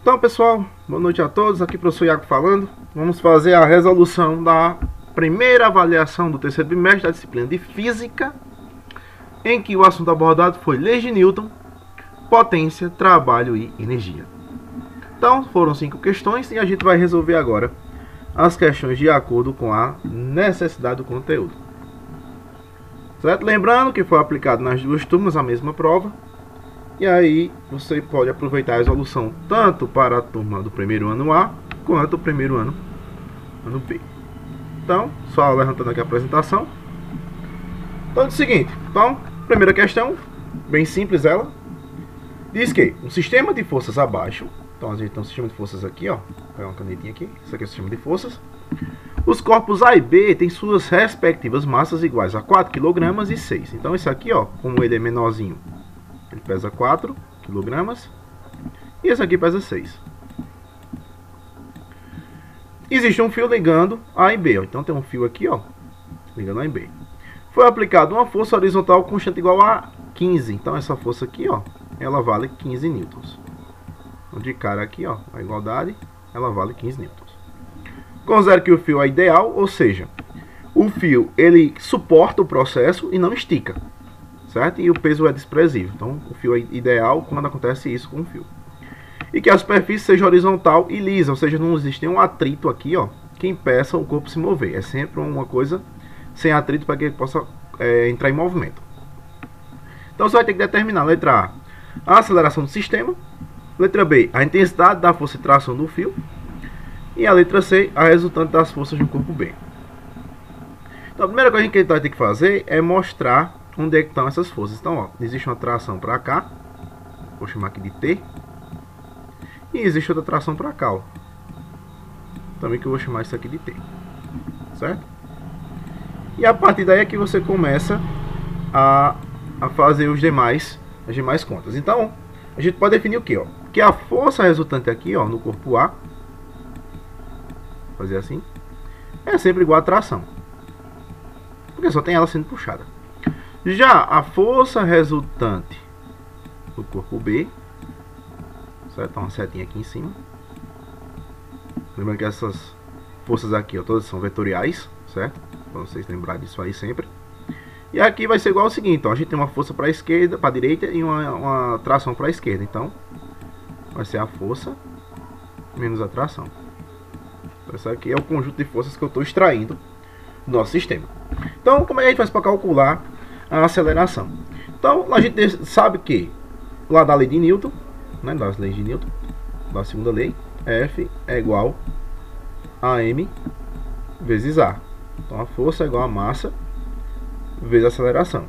Então, pessoal, boa noite a todos. Aqui o professor Iago falando. Vamos fazer a resolução da primeira avaliação do terceiro bimestre da disciplina de Física, em que o assunto abordado foi leis de Newton, potência, trabalho e energia. Então, foram 5 questões e a gente vai resolver agora as questões de acordo com a necessidade do conteúdo. Certo? Lembrando que foi aplicado nas duas turmas a mesma prova. E aí você pode aproveitar a resolução tanto para a turma do primeiro ano A quanto o primeiro ano B. Então, só levantando aqui a apresentação. Então é o seguinte, primeira questão, bem simples ela. Diz que um sistema de forças abaixo, então a gente tem um sistema de forças aqui, ó. Vou pegar uma canetinha aqui, isso aqui é o sistema de forças. Os corpos A e B têm suas respectivas massas iguais a 4 kg e 6. Então esse aqui, ó, como ele é menorzinho, ele pesa 4 kg e esse aqui pesa 6. Existe um fio ligando A e B, ó. Então tem um fio aqui, ó, ligando A e B. Foi aplicada uma força horizontal constante igual a 15. Então essa força aqui, ó, ela vale 15 newtons. Então, de cara aqui, ó, a igualdade, ela vale 15 newtons. Considere que o fio é ideal, ou seja, o fio ele suporta o processo e não estica, certo? E o peso é desprezível. Então o fio é ideal quando acontece isso com o fio. E que a superfície seja horizontal e lisa, ou seja, não existe nenhum atrito aqui, ó, que impeça o corpo se mover. É sempre uma coisa sem atrito para que ele possa entrar em movimento. Então você vai ter que determinar, letra A aceleração do sistema, letra B, a intensidade da força de tração do fio, e a letra C, a resultante das forças do corpo B. Então a primeira coisa que a gente vai ter que fazer é mostrar onde é que estão essas forças. Então, ó, existe uma tração para cá, vou chamar aqui de T, e existe outra tração para cá, ó, também que eu vou chamar isso aqui de T, certo? E a partir daí é que você começa a fazer as demais contas. Então, a gente pode definir o que, ó? Que a força resultante aqui, ó, no corpo A, fazer assim, é sempre igual a tração, porque só tem ela sendo puxada. Já a força resultante do corpo B, certo? Então, uma setinha aqui em cima. Lembrando que essas forças aqui, ó, todas são vetoriais, certo? Para vocês lembrarem disso aí sempre. E aqui vai ser igual ao seguinte, ó, a gente tem uma força para a esquerda, para a direita e uma tração para a esquerda. Então, vai ser a força menos a tração. Esse aqui é o conjunto de forças que eu estou extraindo do nosso sistema. Então, como é que a gente faz para calcular a aceleração? Então, a gente sabe que lá da lei de Newton, né, das leis de Newton, da segunda lei, F é igual a M vezes A. Então, a força é igual a massa vezes a aceleração.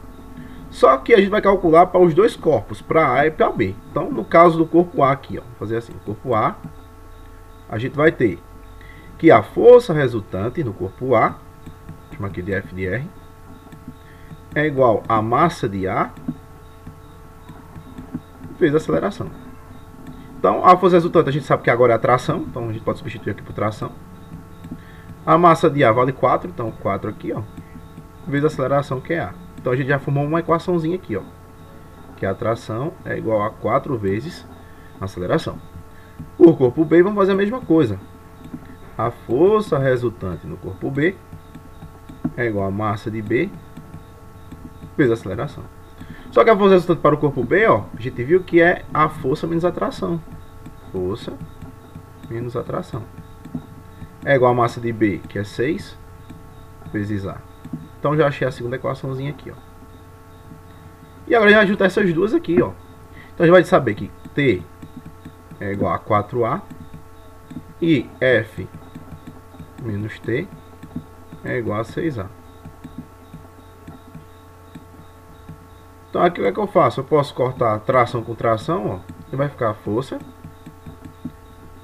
Só que a gente vai calcular para os dois corpos, para A e para B. Então, no caso do corpo A aqui, ó, vou fazer assim, corpo A, a gente vai ter que a força resultante no corpo A, vou chamar aqui de F de R, é igual a massa de A vezes a aceleração. Então, a força resultante a gente sabe que agora é a tração, então a gente pode substituir aqui por tração. A massa de A vale 4, então 4 aqui, ó, vezes a aceleração, que é A. Então a gente já formou uma equaçãozinha aqui, ó, que a tração é igual a 4 vezes a aceleração. Por corpo B, vamos fazer a mesma coisa. A força resultante no corpo B é igual a massa de B vezes a aceleração. Só que a força resultante para o corpo B, ó, a gente viu que é a força menos a tração. Força menos a tração é igual a massa de B, que é 6, vezes A. Então já achei a segunda equaçãozinha aqui, ó. E agora a gente vai juntar essas duas aqui, ó. Então a gente vai saber que T é igual a 4A e F menos T é igual a 6A. Então aqui o que é que eu faço? Eu posso cortar tração com tração, ó, e vai ficar a força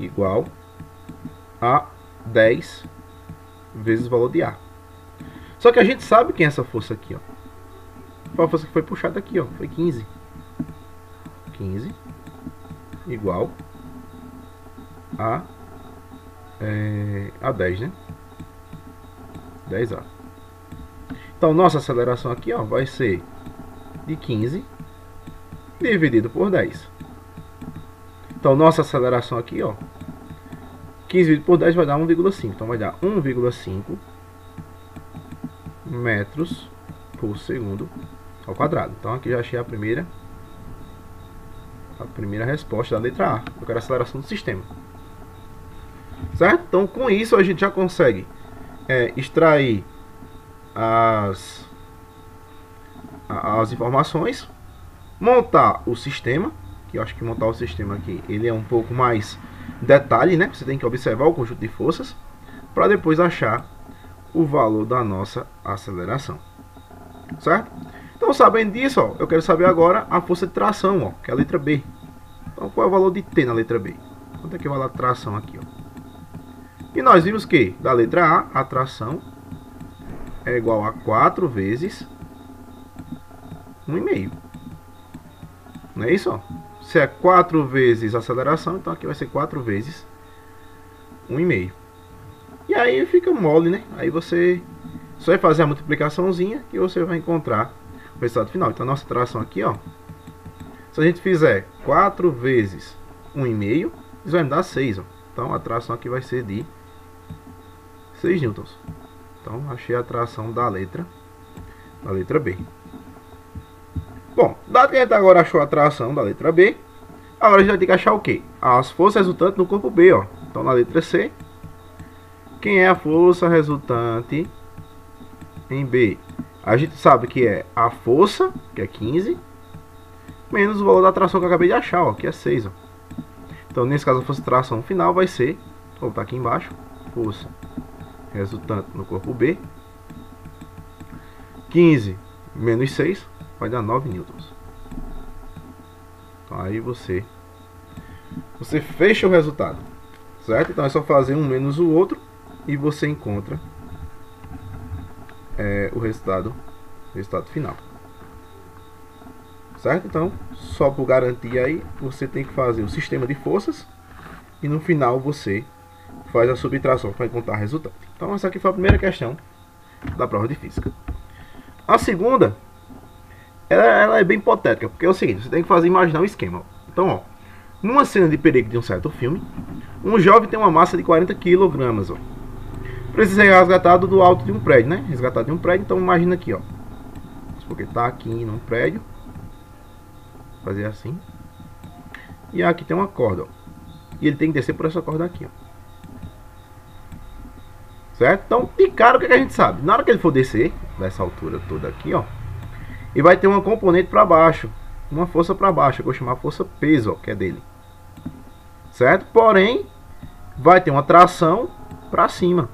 igual a 10 vezes o valor de A. Só que a gente sabe quem é essa força aqui, ó. Foi a força que foi puxada aqui, ó, foi 15. 15 igual a 10, né? 10A. Então nossa aceleração aqui, ó, vai ser de 15 dividido por 10. Então nossa aceleração aqui, ó, 15 dividido por 10 vai dar 1,5. Então vai dar 1,5 metros por segundo ao quadrado. Então aqui já achei a primeira resposta da letra A. Eu quero a aceleração do sistema. Certo? Então com isso a gente já consegue extrair as informações, montar o sistema, que eu acho que montar o sistema aqui ele é um pouco mais detalhe, né? Você tem que observar o conjunto de forças para depois achar o valor da nossa aceleração, certo? Então sabendo disso, ó, eu quero saber agora a força de tração, ó, que é a letra B. Então qual é o valor de T na letra B? Quanto é que é o valor de tração aqui, ó? E nós vimos que da letra A, a tração é igual a 4 vezes 1,5. Não é isso? Ó? Se é 4 vezes a aceleração, então aqui vai ser 4 vezes 1,5. E aí fica mole, né? Aí você só vai fazer a multiplicaçãozinha e você vai encontrar o resultado final. Então a nossa tração aqui, ó, se a gente fizer 4 vezes 1,5, isso vai me dar 6. Ó. Então a tração aqui vai ser de 6 newtons. Então achei a tração da letra B. Bom, dado que a gente agora achou a tração da letra B, agora a gente vai ter que achar o quê? As forças resultantes no corpo B, ó. Então na letra C, quem é a força resultante em B? A gente sabe que é a força, que é 15, menos o valor da tração que eu acabei de achar, ó, que é 6. Ó. Então nesse caso a força de tração final vai ser, vou botar aqui embaixo, força resultante no corpo B, 15 menos 6 vai dar 9 newtons. Então aí você fecha o resultado, certo? Então é só fazer um menos o outro e você encontra o resultado final, certo? Então só por garantir aí, você tem que fazer o sistema de forças e no final você faz a subtração para encontrar o resultado. Então essa aqui foi a primeira questão da prova de física. A segunda, ela é bem hipotética, porque é o seguinte, você tem que imaginar um esquema. Então, ó, numa cena de perigo de um certo filme, um jovem tem uma massa de 40 kg, ó. Precisa ser resgatado do alto de um prédio, né? Resgatado de um prédio, então imagina aqui, ó. Porque tá aqui num prédio, fazer assim. E aqui tem uma corda, ó. E ele tem que descer por essa corda aqui, ó. Certo? Então, de cara, o que a gente sabe? Na hora que ele for descer, dessa altura toda aqui, ó, e vai ter uma componente para baixo, uma força para baixo, eu vou chamar força peso, ó, que é dele. Certo? Porém, vai ter uma tração para cima.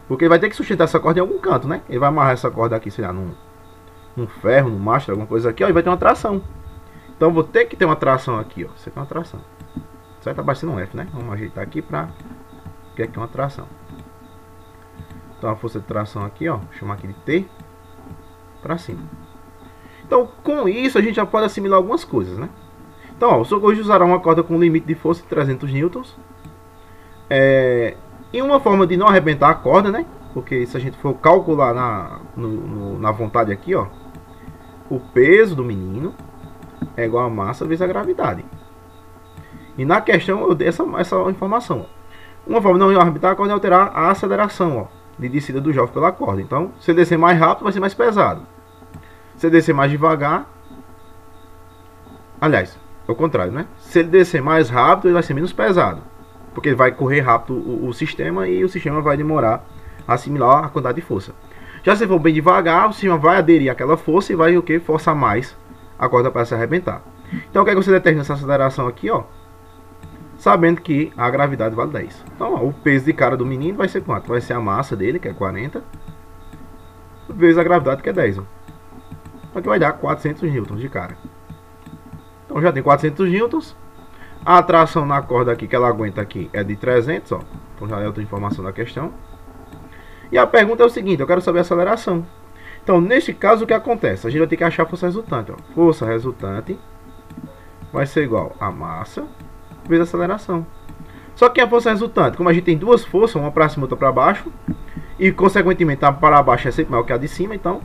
Porque ele vai ter que sustentar essa corda em algum canto, né? Ele vai amarrar essa corda aqui, sei lá, num ferro, num mastro, alguma coisa aqui, ó, e vai ter uma tração. Então, eu vou ter que ter uma tração aqui, ó. Isso aqui é uma tração. Certo? Tá parecendo um F, né? Vamos ajeitar aqui para que aqui é uma tração. Então a força de tração aqui, ó, vou chamar aqui de T para cima. Então com isso a gente já pode assimilar algumas coisas, né? Então ó, o socorrista usará uma corda com limite de força de 300 newtons. E uma forma de não arrebentar a corda, né? Porque se a gente for calcular na vontade aqui, ó, o peso do menino é igual a massa vezes a gravidade. E na questão eu dei essa informação. Ó. Uma forma de não arrebentar a corda é alterar a aceleração, ó, de descida do jovem pela corda. Então, se ele descer mais rápido, vai ser mais pesado. Se ele descer mais devagar, aliás, é o contrário, né? Se ele descer mais rápido, ele vai ser menos pesado, porque ele vai correr rápido o sistema e o sistema vai demorar a assimilar a quantidade de força. Já se for bem devagar, o sistema vai aderir àquela força e vai o que? Forçar mais a corda para se arrebentar. Então, o que é que você determina essa aceleração aqui, ó? Sabendo que a gravidade vale 10. Então, ó, o peso de cara do menino vai ser quanto? Vai ser a massa dele, que é 40, vezes a gravidade, que é 10. Ó. Aqui vai dar 400 newtons de cara. Então, já tem 400 newtons. A atração na corda aqui, que ela aguenta aqui, é de 300. Ó. Então, já é outra informação da questão. E a pergunta é o seguinte, eu quero saber a aceleração. Então, neste caso, o que acontece? A gente vai ter que achar a força resultante. Ó. Força resultante vai ser igual a massa vezes a aceleração. Só que a força resultante, como a gente tem duas forças, uma para cima e outra para baixo, e consequentemente a para baixo é sempre maior que a de cima, então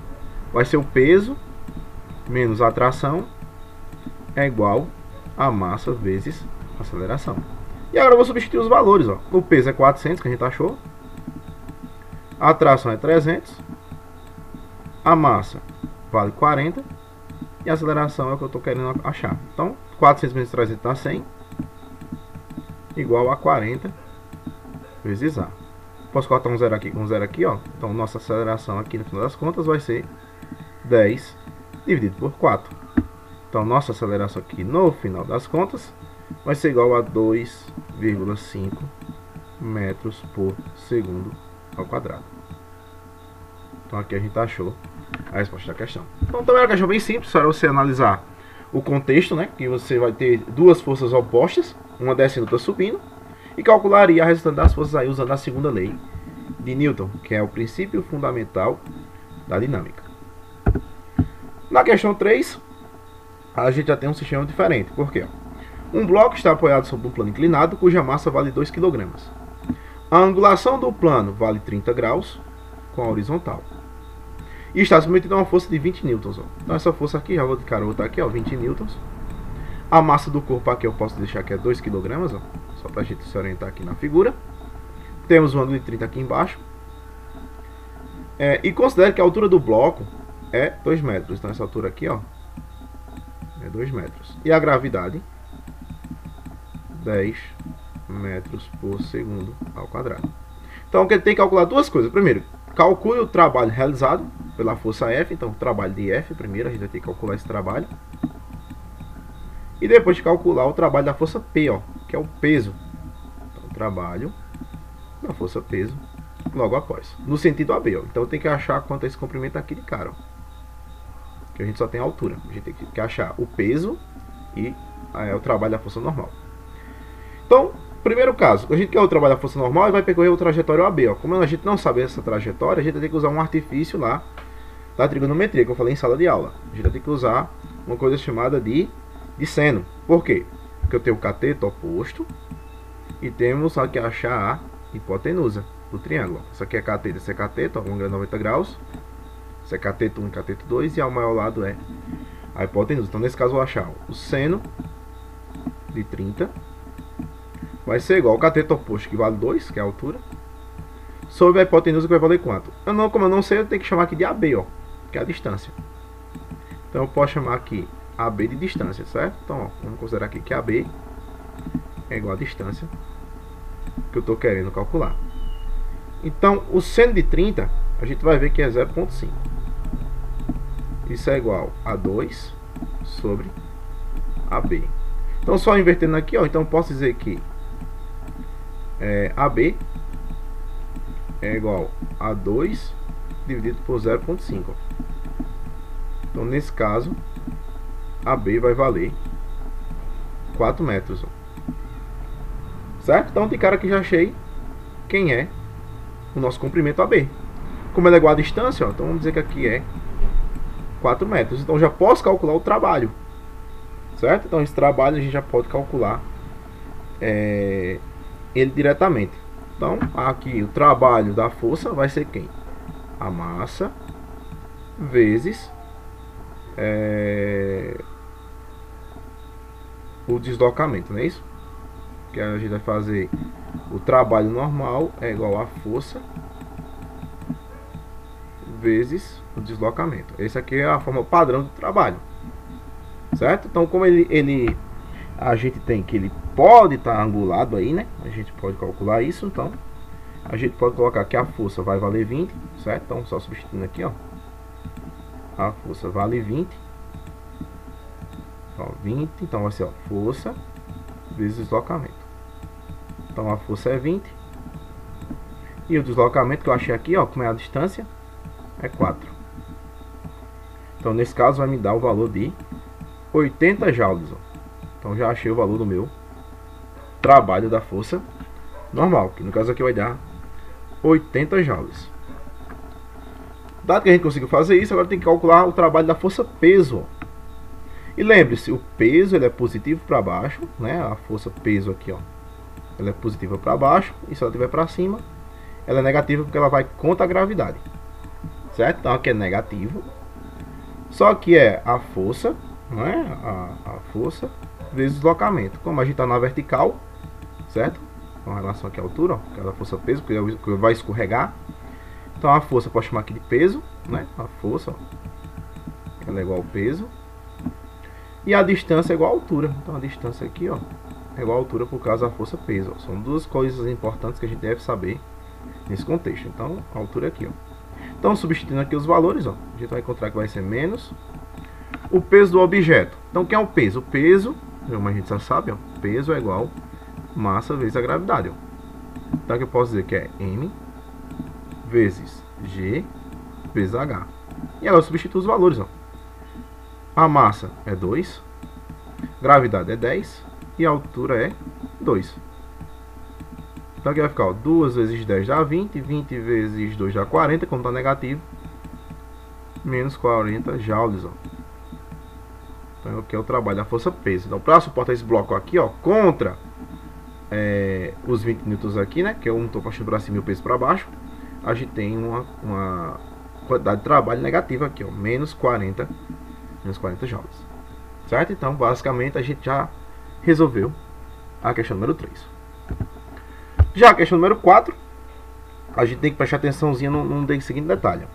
vai ser o peso menos a tração é igual a massa vezes aceleração. E agora eu vou substituir os valores, ó. O peso é 400, que a gente achou. A tração é 300. A massa vale 40. E a aceleração é o que eu estou querendo achar. Então, 400 menos 300 dá 100. Igual a 40 vezes A. Posso cortar um zero aqui com um zero aqui, ó. Então, nossa aceleração aqui no final das contas vai ser 10 dividido por 4. Então, nossa aceleração aqui no final das contas vai ser igual a 2,5 metros por segundo ao quadrado. Então, aqui a gente achou a resposta da questão. Então, também é uma questão bem simples, só você analisar o contexto, né? Que você vai ter duas forças opostas, uma descendo e outra subindo, e calcularia a resultante das forças aí usando a segunda lei de Newton, que é o princípio fundamental da dinâmica. Na questão 3, a gente já tem um sistema diferente. Por quê? Um bloco está apoiado sobre um plano inclinado, cuja massa vale 2 kg. A angulação do plano vale 30 graus com a horizontal. E está submetido a uma força de 20 newtons. Ó. Então essa força aqui, já vou botar aqui, ó, 20 newtons. A massa do corpo aqui eu posso deixar que é 2 kg, ó, só para a gente se orientar aqui na figura. Temos um ângulo de 30 aqui embaixo. E considere que a altura do bloco é 2 metros. Então essa altura aqui, ó, é 2 metros. E a gravidade, 10 metros por segundo ao quadrado. Então ele tem que calcular duas coisas. Primeiro, calcule o trabalho realizado pela força F. Então o trabalho de F, primeiro a gente vai ter que calcular esse trabalho. E depois de calcular o trabalho da força P, ó, que é o peso. Então, o trabalho da força peso logo após. No sentido AB, ó. Então tem que achar quanto é esse comprimento aqui de cara, ó. Que a gente só tem a altura. A gente tem que achar o peso e o trabalho da força normal. Então, primeiro caso, a gente quer o trabalho da força normal e vai percorrer o trajetório AB, ó. Como a gente não sabe essa trajetória, a gente vai ter que usar um artifício lá da trigonometria, que eu falei em sala de aula. A gente vai ter que usar uma coisa chamada de seno. Por quê? Porque eu tenho o cateto oposto e temos aqui achar a hipotenusa do triângulo. Isso aqui é cateto, esse é cateto, ó, um ângulo é 90 graus. Esse é cateto 1 e cateto 2 e ao maior lado é a hipotenusa. Então nesse caso eu vou achar o seno de 30 vai ser igual ao cateto oposto, que vale 2, que é a altura, sobre a hipotenusa, que vai valer quanto? Como eu não sei, eu tenho que chamar aqui de AB, ó, que é a distância. Então eu posso chamar aqui AB de distância, certo? Então, ó, vamos considerar aqui que AB é igual a distância que eu estou querendo calcular. Então, o seno de 30, a gente vai ver que é 0,5. Isso é igual a 2 sobre AB. Então, só invertendo aqui, ó, então eu posso dizer que AB é igual a 2 dividido por 0,5. Então, nesse caso, AB vai valer 4 metros. Ó. Certo? Então, de cara que já achei quem é o nosso comprimento AB. Como ele é igual à distância, ó, então vamos dizer que aqui é 4 metros. Então, já posso calcular o trabalho. Certo? Então, esse trabalho a gente já pode calcular ele diretamente. Então, aqui o trabalho da força vai ser quem? A massa vezes o deslocamento, não é isso? Que a gente vai fazer o trabalho normal é igual a força vezes o deslocamento. Esse aqui é a forma padrão do trabalho, certo? Então, como a gente tem que ele pode estar angulado aí, né? A gente pode calcular isso, então a gente pode colocar que a força vai valer 20, certo? Então, só substituindo aqui, ó, a força vale 20, ó, 20, então vai ser, ó, força vezes deslocamento. Então a força é 20 e o deslocamento que eu achei aqui, ó, como é a distância, é 4. Então nesse caso vai me dar o valor de 80 joules, ó. Então já achei o valor do meu trabalho da força normal, que no caso aqui vai dar 80 joules. Dado que a gente conseguiu fazer isso, agora tem que calcular o trabalho da força peso. E lembre-se, o peso ele é positivo para baixo, né? A força peso aqui, ó, ela é positiva para baixo, e se ela estiver para cima, ela é negativa porque ela vai contra a gravidade, certo? Então aqui é negativo, só que é a força, não é? A força vezes o deslocamento. Como a gente está na vertical, certo? Com relação aqui à altura, ó, aquela força peso, porque vai escorregar. Então a força pode chamar aqui de peso, né? A força, ó, ela é igual ao peso. E a distância é igual à altura. Então a distância aqui, ó, é igual à altura por causa da força peso. Ó. São duas coisas importantes que a gente deve saber nesse contexto. Então a altura aqui, ó. Então substituindo aqui os valores, ó, a gente vai encontrar que vai ser menos o peso do objeto. Então o que é o peso? O peso, como a gente já sabe, ó, peso é igual massa vezes a gravidade. Ó. Então aqui eu posso dizer que é M vezes G vezes H. E agora eu substituo os valores. Ó. A massa é 2, gravidade é 10 e a altura é 2. Então aqui vai ficar, ó, 2 vezes 10 dá 20, 20 vezes 2 dá 40, como está negativo, menos 40 joules. Ó. Então aqui é o trabalho da força peso. Então para suportar esse bloco aqui, ó, contra os 20 newtons aqui, né, que eu não estou puxando para cima e o peso para baixo, a gente tem uma quantidade de trabalho negativa aqui, ó, menos 40 joules. Certo? Então basicamente a gente já resolveu a questão número 3. Já a questão número 4, a gente tem que prestar atençãozinha no seguinte detalhe.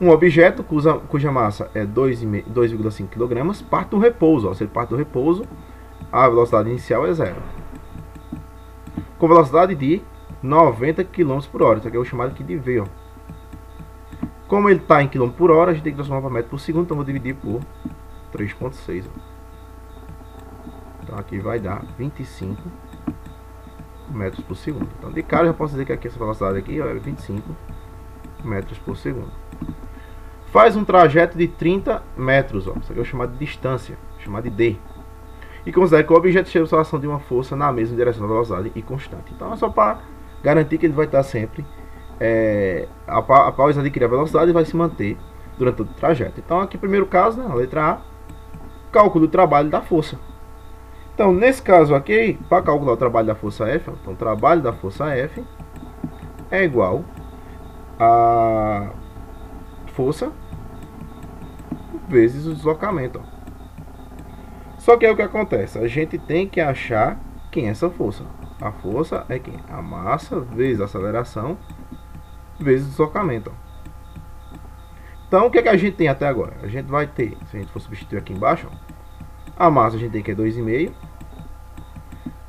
Um objeto cuja massa é 2,5 kg parte do repouso. Ó. Se ele parte do repouso, a velocidade inicial é 0. Com velocidade de 90 km por hora. Isso aqui é o chamado aqui de V. Ó. Como ele está em km por hora, a gente tem que transformar para metro por segundo. Então vou dividir por 3,6. Então aqui vai dar 25 metros por segundo. Então de cara eu já posso dizer que aqui essa velocidade aqui é 25 metros por segundo. Faz um trajeto de 30 metros, ó. Isso aqui é o chamado de distância, chamado de D. E considere que o objeto esteja sob a ação de uma força na mesma direção da velocidade e constante. Então é só para garantir que ele vai estar sempre após adquirir a velocidade, vai se manter durante todo o trajeto. Então aqui primeiro caso, né, a letra A, cálculo do trabalho da força. Então, nesse caso aqui, para calcular o trabalho da força F, então o trabalho da força F é igual a força vezes o deslocamento. Ó. Só que é o que acontece, a gente tem que achar quem é essa força. A força é quem? A massa vezes a aceleração vezes o deslocamento. Ó. Então, o que, é que a gente tem até agora? A gente vai ter, se a gente for substituir aqui embaixo, ó, a massa a gente tem que é 2,5.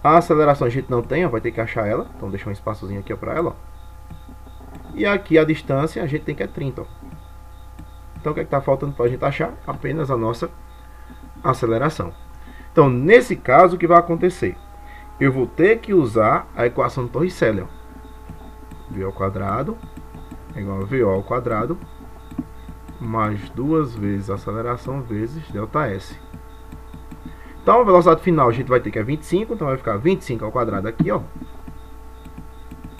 A aceleração a gente não tem, ó, vai ter que achar ela. Então deixa um espaçozinho aqui para ela. Ó. E aqui a distância a gente tem que é 30. Ó. Então o que está faltando para a gente achar? Apenas a nossa aceleração. Então nesse caso o que vai acontecer? Eu vou ter que usar a equação de Torricelli. V ao quadrado é igual a VO ao quadrado mais 2 vezes a aceleração vezes ΔS. Então a velocidade final a gente vai ter que é 25, então vai ficar 25 ao quadrado aqui, ó.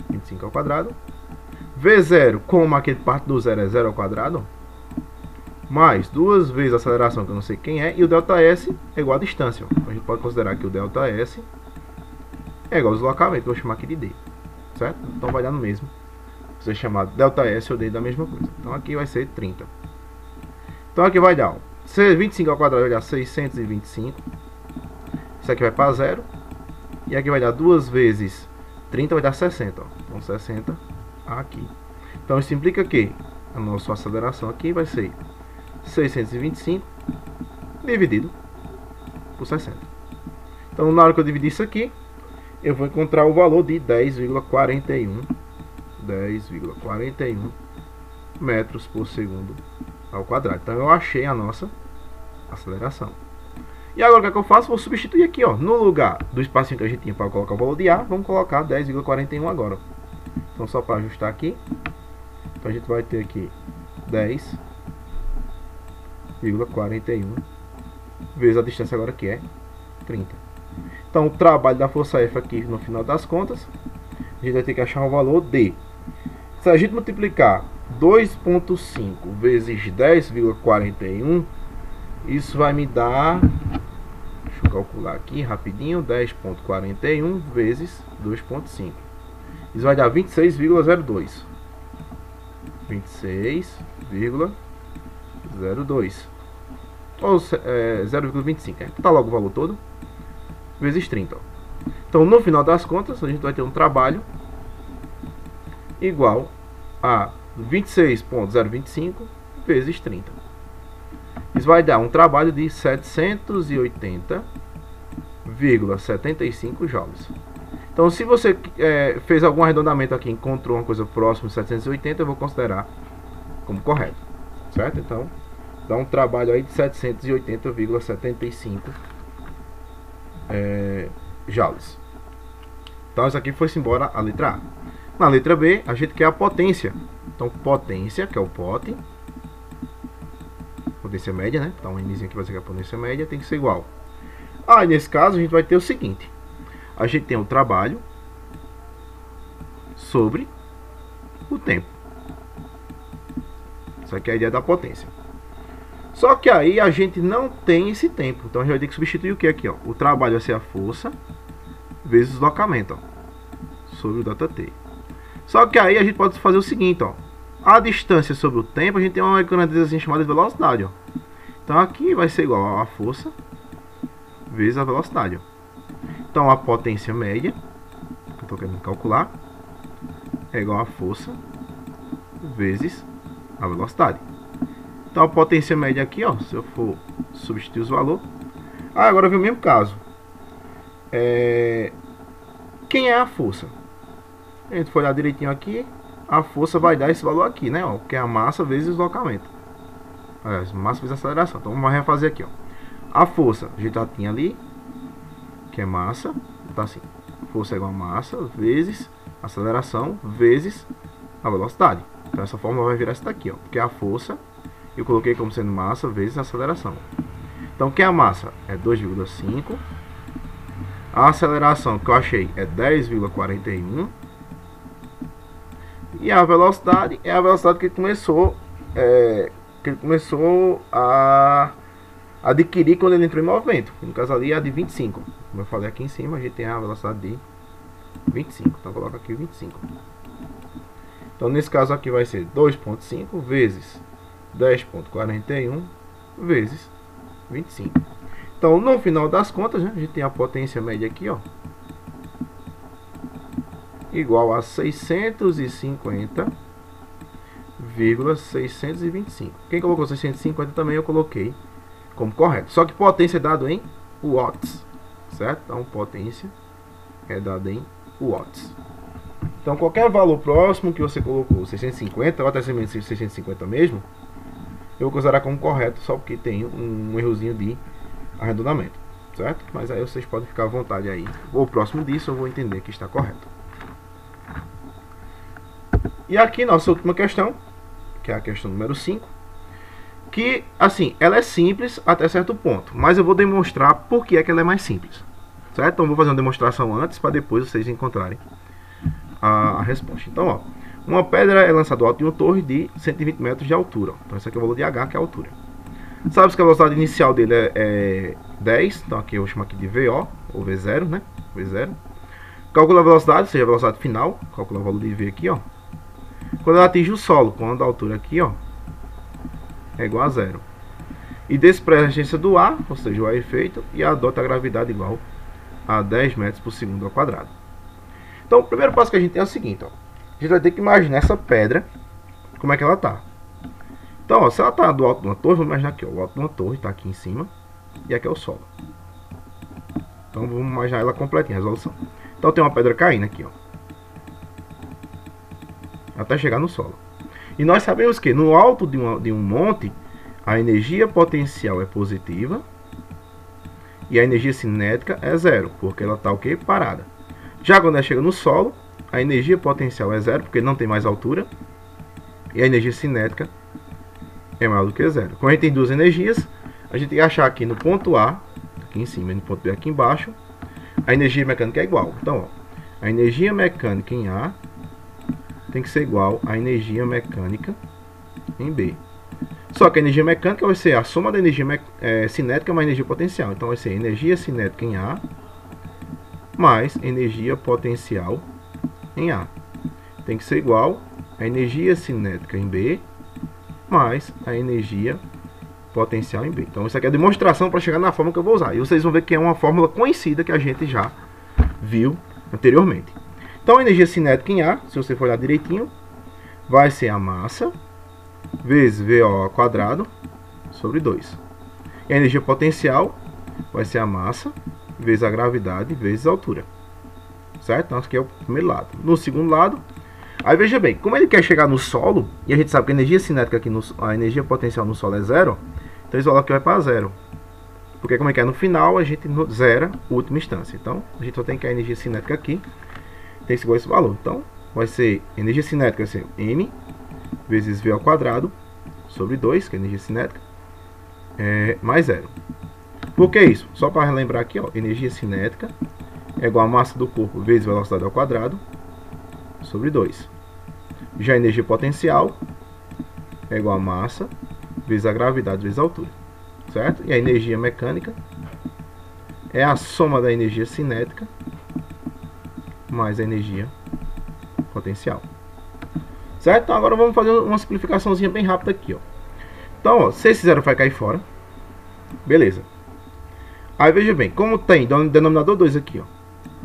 25 ao quadrado. V0, como aquele parte do zero é 0 ao quadrado, mais 2 vezes a aceleração, que eu não sei quem é, e o ΔS é igual a distância. Ó. Então a gente pode considerar que o ΔS é igual ao deslocamento, que eu vou chamar aqui de D. Certo? Então vai dar no mesmo. Você chamar ΔS ou D da mesma coisa. Então aqui vai ser 30. Então aqui vai dar, ó, 25 ao quadrado vai dar 625. Isso aqui vai para 0. E aqui vai dar 2 vezes 30, vai dar 60. Ó. Então 60 aqui. Então isso implica que a nossa aceleração aqui vai ser 625 dividido por 60. Então na hora que eu dividir isso aqui, eu vou encontrar o valor de 10,41 metros por segundo ao quadrado. Então eu achei a nossa aceleração. E agora o que é que eu faço? Vou substituir aqui, ó, no lugar do espacinho que a gente tinha para colocar o valor de A, vamos colocar 10,41 agora. Então só para ajustar aqui, então a gente vai ter aqui 10,41 vezes a distância agora que é 30. Então o trabalho da força F aqui no final das contas, a gente vai ter que achar o valor de, se a gente multiplicar 2,5 vezes 10,41, isso vai me dar, deixa eu calcular aqui rapidinho, 10,41 vezes 2,5. Isso vai dar 26,02. 26,02. Ou 0,25. Tá logo o valor todo. vezes 30. Ó. Então, no final das contas, a gente vai ter um trabalho igual a 26.025 vezes 30. Isso vai dar um trabalho de 780,75 joules. Então, se você fez algum arredondamento aqui e encontrou uma coisa próxima de 780, eu vou considerar como correto, certo? Então, dá um trabalho aí de 780,75 joules. Então, isso aqui foi-se embora a letra A. Na letra B, a gente quer a potência. Então, potência, que é o pote, potência média, né? Então, a Nzinha aqui vai ser a potência média, tem que ser igual. Aí, nesse caso, a gente vai ter o seguinte. A gente tem o trabalho sobre o tempo. Isso aqui é a ideia da potência. Só que aí a gente não tem esse tempo. Então, a gente vai ter que substituir o que aqui? Ó? O trabalho vai ser a força vezes o deslocamento, ó, sobre o ΔT. Só que aí a gente pode fazer o seguinte, ó. A distância sobre o tempo, a gente tem uma grandeza chamada de velocidade, ó. Então aqui vai ser igual a força vezes a velocidade, ó. Então a potência média, que eu estou querendo calcular, é igual a força vezes a velocidade. Então a potência média aqui, ó, se eu for substituir os valores. Agora vem o mesmo caso. Quem é a força? A gente for olhar direitinho aqui, a força vai dar esse valor aqui, né? Ó, que é a massa vezes o deslocamento. Massa vezes a aceleração. Então vamos refazer aqui, ó. A força, a gente já tinha ali, que é massa, tá assim. Força é igual a massa vezes aceleração vezes a velocidade. Então essa fórmula vai virar essa daqui, ó, que é a força. Eu coloquei como sendo massa vezes a aceleração. Então que é a massa? É 2,5. A aceleração que eu achei é 10,41. E a velocidade é a velocidade que ele começou a adquirir quando ele entrou em movimento. No caso ali é a de 25. Como eu falei aqui em cima, a gente tem a velocidade de 25. Então coloca aqui 25. Então nesse caso aqui vai ser 2,5 vezes 10,41 vezes 25. Então no final das contas, né, a gente tem a potência média aqui, ó, igual a 650,625. Quem colocou 650 também eu coloquei como correto. Só que potência é dado em watts, certo? Então potência é dada em watts. Então qualquer valor próximo que você colocou, 650 ou até 650 mesmo, eu vou considerar como correto, só porque tem um errozinho de arredondamento, certo? Mas aí vocês podem ficar à vontade aí. Ou próximo disso eu vou entender que está correto. E aqui nossa última questão, que é a questão número 5, que assim, ela é simples até certo ponto, mas eu vou demonstrar por que é que ela é mais simples, certo? Então vou fazer uma demonstração antes para depois vocês encontrarem a resposta. Então, ó, uma pedra é lançada do alto de uma torre de 120 metros de altura. Então esse aqui é o valor de H, que é a altura. Sabe que a velocidade inicial dele é 10, então aqui eu vou chamar aqui de VO, ou V0, né? V0. Calcula a velocidade, ou seja, a velocidade final, calcula o valor de V aqui, ó. Quando ela atinge o solo, quando a altura aqui, ó, é igual a 0. E despreza a resistência do ar, ou seja, o ar efeito, e adota a gravidade igual a 10 metros por segundo ao quadrado. Então, o primeiro passo que a gente tem é o seguinte, ó. A gente vai ter que imaginar essa pedra, como é que ela tá. Então, ó, se ela está do alto de uma torre, vamos imaginar aqui, ó, o alto de uma torre está aqui em cima, e aqui é o solo. Então, vamos imaginar ela completinha, a resolução. Então, tem uma pedra caindo aqui, ó, até chegar no solo. E nós sabemos que no alto de um monte, a energia potencial é positiva e a energia cinética é 0, porque ela está o quê? Parada. Já quando ela chega no solo, a energia potencial é 0, porque não tem mais altura, e a energia cinética é maior do que 0. Quando a gente tem duas energias, a gente tem que achar aqui no ponto A, aqui em cima, e no ponto B aqui embaixo, a energia mecânica é igual. Então, ó, a energia mecânica em A tem que ser igual à energia mecânica em B. Só que a energia mecânica vai ser a soma da energia cinética mais energia potencial. Então vai ser energia cinética em A mais energia potencial em A. Tem que ser igual a energia cinética em B mais a energia potencial em B. Então isso aqui é a demonstração para chegar na fórmula que eu vou usar. E vocês vão ver que é uma fórmula conhecida que a gente já viu anteriormente. Então a energia cinética em A, se você for olhar direitinho, vai ser a massa vezes VO ao quadrado sobre 2. E a energia potencial vai ser a massa vezes a gravidade vezes a altura. Certo? Então, esse aqui é o primeiro lado. No segundo lado, aí veja bem, como ele quer chegar no solo, e a gente sabe que a energia cinética aqui, a energia potencial no solo é zero, então esse valor aqui vai para zero. Porque como é que é no final, a gente zera a última instância. Então, a gente só tem que a energia cinética aqui tem igual a esse valor. Então, vai ser energia cinética, vai ser M vezes V ao quadrado sobre 2, que é a energia cinética, mais zero. Por que isso? Só para relembrar aqui, ó, energia cinética é igual a massa do corpo vezes velocidade ao quadrado sobre 2. Já a energia potencial é igual a massa vezes a gravidade vezes a altura. Certo? E a energia mecânica é a soma da energia cinética mais a energia potencial. Certo? Então agora vamos fazer uma simplificaçãozinha bem rápida aqui, ó. Então, ó, se esse zero vai cair fora. Beleza. Aí veja bem, como tem denominador 2 aqui, ó,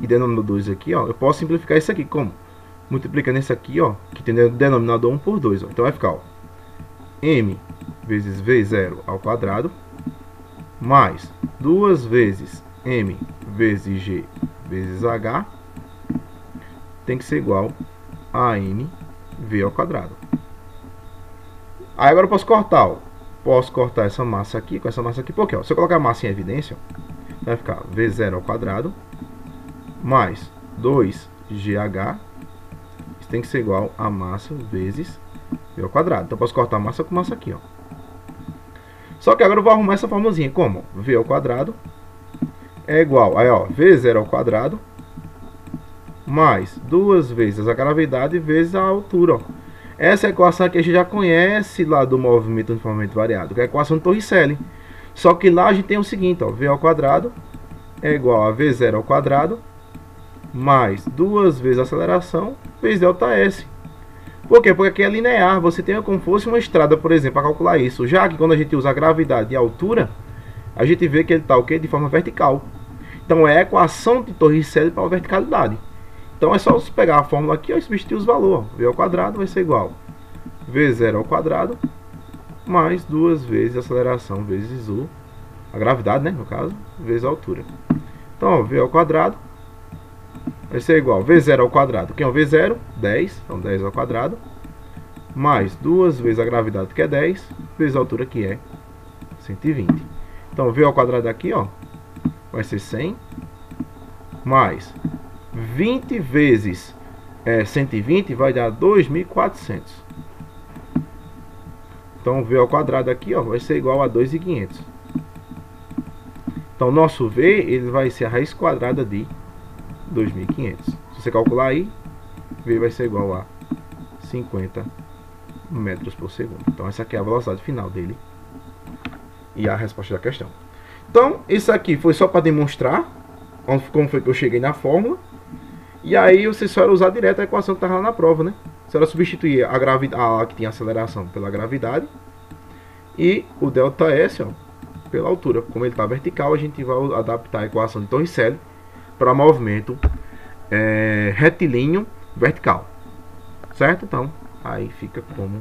e denominador 2 aqui, ó, eu posso simplificar isso aqui como? Multiplicando isso aqui, ó, que tem denominador 1 por 2, ó. Então vai ficar, ó, M vezes V0 ao quadrado mais 2 vezes M vezes G vezes H tem que ser igual a M V ao quadrado. Aí agora eu posso cortar, ó. Posso cortar essa massa aqui com essa massa aqui, porque ó, se eu colocar a massa em evidência, ó, vai ficar V0 ao quadrado mais 2GH, isso tem que ser igual a massa vezes V ao quadrado. Então eu posso cortar massa com massa aqui, ó. Só que agora eu vou arrumar essa formulazinha, como? V ao quadrado é igual, aí ó, V0 ao quadrado mais 2 vezes a gravidade vezes a altura, ó. Essa equação aqui a gente já conhece lá do movimento uniformemente variado, que é a equação de Torricelli. Só que lá a gente tem o seguinte, ó, V ao quadrado é igual a V0 ao quadrado mais 2 vezes a aceleração vezes delta S. Por quê? Porque aqui é linear, você tem como se fosse uma estrada, por exemplo, para calcular isso. Já que quando a gente usa a gravidade e a altura, a gente vê que ele está o quê? De forma vertical. Então é a equação de Torricelli para a verticalidade. Então é só você pegar a fórmula aqui, ó, e substituir os valores. V ao quadrado vai ser igual a V0 ao quadrado mais 2 vezes a aceleração vezes a gravidade, né, no caso, vezes a altura. Então, ó, V ao quadrado vai ser igual a V0 ao quadrado. Quem é o V0? 10. Então 10 ao quadrado mais 2 vezes a gravidade, que é 10, vezes a altura, que é 120. Então V ao quadrado aqui, ó, vai ser 100 mais 20 vezes 120 vai dar 2.400. Então V ao quadrado aqui, ó, vai ser igual a 2.500. Então nosso V ele vai ser a raiz quadrada de 2.500. Se você calcular aí, V vai ser igual a 50 metros por segundo. Então essa aqui é a velocidade final dele e a resposta da questão. Então isso aqui foi só para demonstrar como foi que eu cheguei na fórmula. E aí você só era usar direto a equação que estava lá na prova, né? Você era substituir a gravidade, que tinha aceleração, pela gravidade, e o delta S, ó, pela altura. Como ele está vertical, a gente vai adaptar a equação de Torricelli para movimento retilíneo vertical. Certo? Então, aí fica como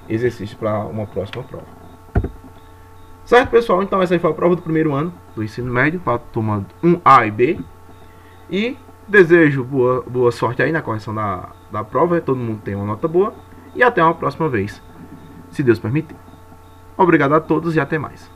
exercício para uma próxima prova. Certo, pessoal? Então essa aí foi a prova do primeiro ano do ensino médio, para a turma 1A e B. E desejo boa sorte aí na correção da prova. Todo mundo tem uma nota boa. E até uma próxima vez, se Deus permitir. Obrigado a todos e até mais.